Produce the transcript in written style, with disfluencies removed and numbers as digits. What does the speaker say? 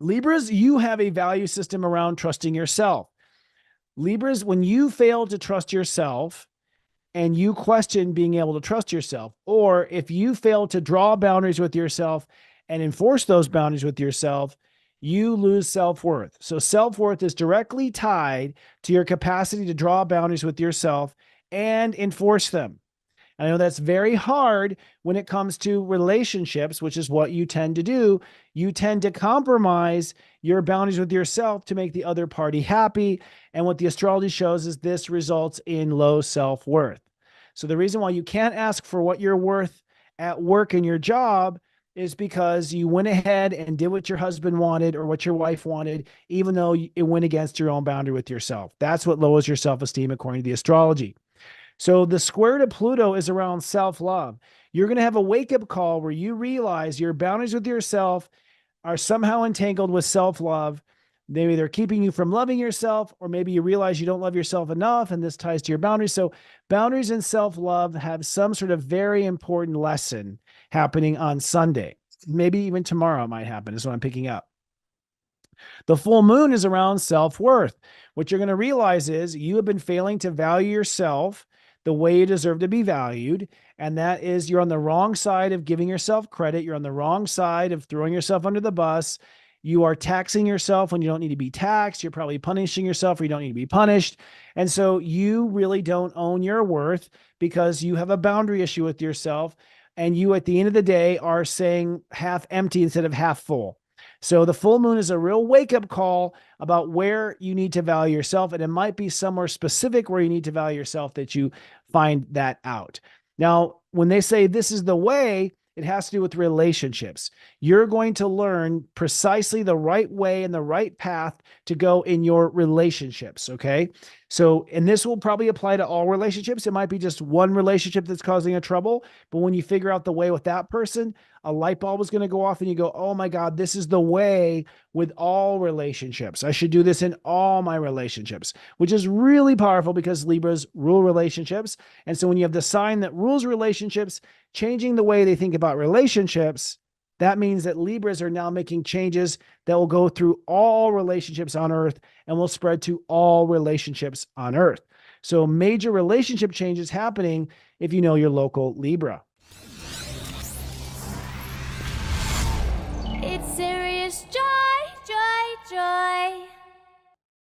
Libras, you have a value system around trusting yourself. Libras, when you fail to trust yourself and you question being able to trust yourself, or if you fail to draw boundaries with yourself and enforce those boundaries with yourself, you lose self worth. So, self worth is directly tied to your capacity to draw boundaries with yourself and enforce them. I know that's very hard when it comes to relationships, which is what you tend to do. You tend to compromise your boundaries with yourself to make the other party happy. And what the astrology shows is this results in low self worth. So, the reason why you can't ask for what you're worth at work in your job is because you went ahead and did what your husband wanted or what your wife wanted, even though it went against your own boundary with yourself. That's what lowers your self esteem, according to the astrology. So the square to Pluto is around self love. You're going to have a wake up call where you realize your boundaries with yourself are somehow entangled with self love. Maybe they're keeping you from loving yourself, or maybe you realize you don't love yourself enough, and this ties to your boundaries. So, boundaries and self love have some sort of very important lesson happening on Sunday. Maybe even tomorrow it might happen, is what I'm picking up. The full moon is around self worth. What you're going to realize is you have been failing to value yourself the way you deserve to be valued. And that is you're on the wrong side of giving yourself credit. You're on the wrong side of throwing yourself under the bus. You are taxing yourself when you don't need to be taxed. You're probably punishing yourself where you don't need to be punished. And so you really don't own your worth because you have a boundary issue with yourself. And you, at the end of the day, are saying half empty instead of half full. So the full moon is a real wake up call about where you need to value yourself. And it might be somewhere specific where you need to value yourself that you find that out. Now, when they say this is the way, it has to do with relationships. You're going to learn precisely the right way and the right path to go in your relationships. Okay. So, and this will probably apply to all relationships. It might be just one relationship that's causing a trouble, but when you figure out the way with that person, a light bulb is going to go off and you go, oh my God, this is the way with all relationships. I should do this in all my relationships, which is really powerful because Libras rule relationships. And so when you have the sign that rules relationships, changing the way they think about relationships, that means that Libras are now making changes that will go through all relationships on Earth and will spread to all relationships on Earth. So major relationship changes happening if you know your local Libra. It's serious joy, joy, joy.